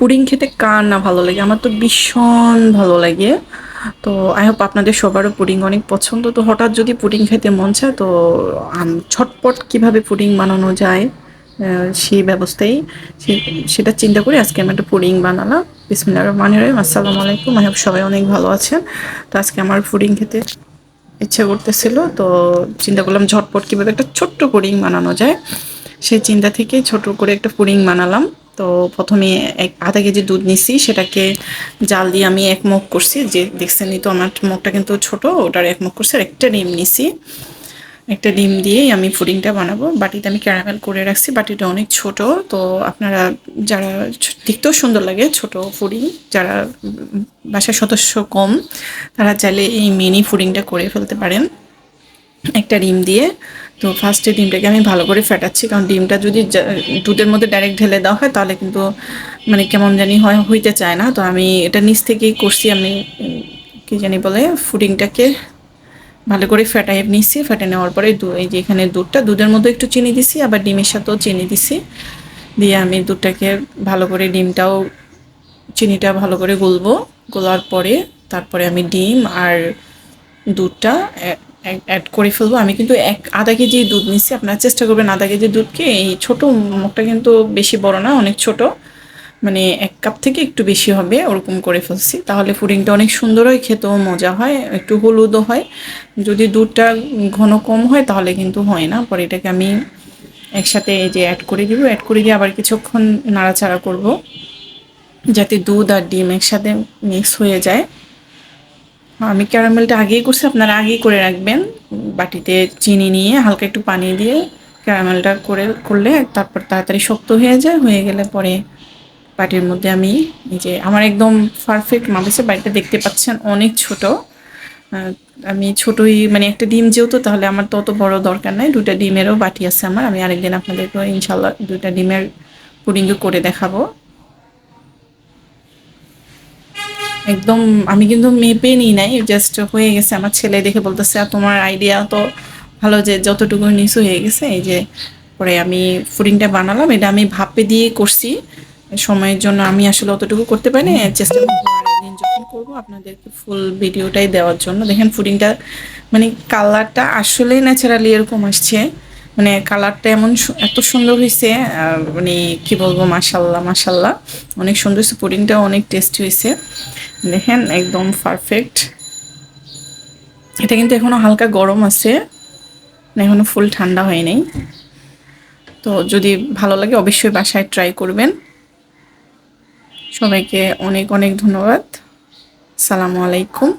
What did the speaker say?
Pudding খেতে কার না ভালো লাগে? আমার তো ভীষণ ভালো লাগে। তো আই হোপ আপনাদের সবারও পুডিং অনেক পছন্দ। তো হঠাৎ যদি পুডিং খেতে মন চায় তো ঝটপট কিভাবে পুডিং বানানো যায় সেই ব্যবস্থাই সেটা চিন্তা করে আজকে আমি একটা পুডিং বানালাম। বিসমিল্লাহির রহমানির রহিম। আসসালামু আলাইকুম। আই হোপ সবাই অনেক ভালো আছেন। তো আজকে আমার পুডিং খেতে ইচ্ছা করতেছিল, তো চিন্তা করলাম ঝটপট কিভাবে একটা ছোট্ট পুডিং বানানো যায়। সেই চিন্তা থেকে ছোট করে একটা পুডিং বানালাম। তো প্রথমে আধা কেজি দুধ নিছি, সেটাকে জাল দিয়ে আমি এক মগ করছি। যে দেখছেনই তো আমার মগটা কিন্তু ছোট, ওটার এক মগ করছি। আর একটা ডিম নিছি, একটা ডিম দিয়েই আমি পুডিংটা বানাবো। বাটিতে আমি ক্যারামেল করে রাখছি, বাটিটা অনেক ছোট। তো আপনারা যারা দেখতেও সুন্দর লাগে ছোট পুডিং, যারা বাসার সদস্য কম, তারা চাইলে এই মিনি পুডিংটা করে ফেলতে পারেন একটা ডিম দিয়ে। তো ফার্স্টে ডিমটাকে আমি ভালো করে ফেটাচ্ছি, কারণ ডিমটা যদি দুধের মধ্যে ডাইরেক্ট ঢেলে দেওয়া হয় তাহলে কিন্তু মানে কেমন জানি হয়, হইতে চায় না। তো আমি এটা নিচ থেকেই করছি। আমি কি জানি বলে পুডিংটাকে ভালো করে ফেটাই নিচ্ছি। ফেটে নেওয়ার পরে এই যে এখানে দুধের মধ্যে একটু চিনি দিছি, আবার ডিমের সাথেও চিনি দিছি। দিয়ে আমি দুধটাকে ভালো করে, ডিমটাও চিনিটা ভালো করে গুলবো। গোলার পরে তারপরে আমি ডিম আর দুধটা অ্যাড করে ফেলবো। আমি কিন্তু আধা কেজি দুধ নিচ্ছি। আপনারা চেষ্টা করবেন আধা কেজি দুধকে, এই ছোটো মগটা কিন্তু বেশি বড় না, অনেক ছোট, মানে 1 কাপ থেকে একটু বেশি হবে ওরকম করে ফেলছি। তাহলে পুডিংটা অনেক সুন্দর হয়, খেতেও মজা হয়, একটু হলুদও হয়। যদি দুধটা ঘন কম হয় তাহলে কিন্তু হয় না। পরে এটাকে আমি একসাথে এই যে অ্যাড করে দিব। অ্যাড করে দিয়ে আবার কিছুক্ষণ নাড়াচাড়া করব, যাতে দুধ আর ডিম একসাথে মিক্স হয়ে যায়। আমি ক্যারামেলটা আগেই করছি, আপনারা আগেই করে রাখবেন। বাটিতে চিনি নিয়ে হালকা একটু পানি দিয়ে ক্যারামেলটা করলে তারপর তাড়াতাড়ি শক্ত হয়ে যায়। হয়ে গেলে পরে বাটির মধ্যে আমি এই যে আমার একদম পারফেক্ট মাপেছে। বাটিটা দেখতে পাচ্ছেন অনেক ছোট। আমি ছোটই, মানে একটা ডিম যেহেতু, তাহলে আমার তো অত বড় দরকার নাই। 2টা ডিমেরও বাটি আছে আমার। আমি আরেকদিন আপনাদেরকে ইনশাল্লাহ 2টা ডিমের পুডিংও করে দেখাবো। একদম আমি কিন্তু মেপে নিই নাই, জাস্ট হয়ে গেছে। আমার ছেলে দেখে বলতেছে তোমার আইডিয়া তো ভালো, যে যতটুকু নিচু হয়ে গেছে। এই যে পরে আমি পুডিংটা বানালাম, এটা আমি ভাপে দিয়ে করছি। সময়ের জন্য আমি আসলে অতটুকু করতে পারিনি। চেষ্টা করবো আরেকদিন যখন করবো আপনাদেরকে ফুল ভিডিওটাই দেওয়ার জন্য। দেখেন পুডিংটা মানে কালারটা আসলেই ন্যাচারালি এরকম আসছে, মানে কালারটা এত সুন্দর হয়েছে। মানে কি বলবো, মাশাল্লাহ মাশাল্লাহ, অনেক সুন্দর হয়েছে। পুডিংটাও অনেক টেস্টি হয়েছে। দেখেন একদম পারফেক্ট। এটা কিন্তু এখনো হালকা গরম আছে, এখনো ফুল ঠান্ডা হয় নাই। তো যদি ভালো লাগে অবশ্যই বাসায় ট্রাই করবেন। সবাইকে অনেক অনেক ধন্যবাদ। আসসালামু আলাইকুম।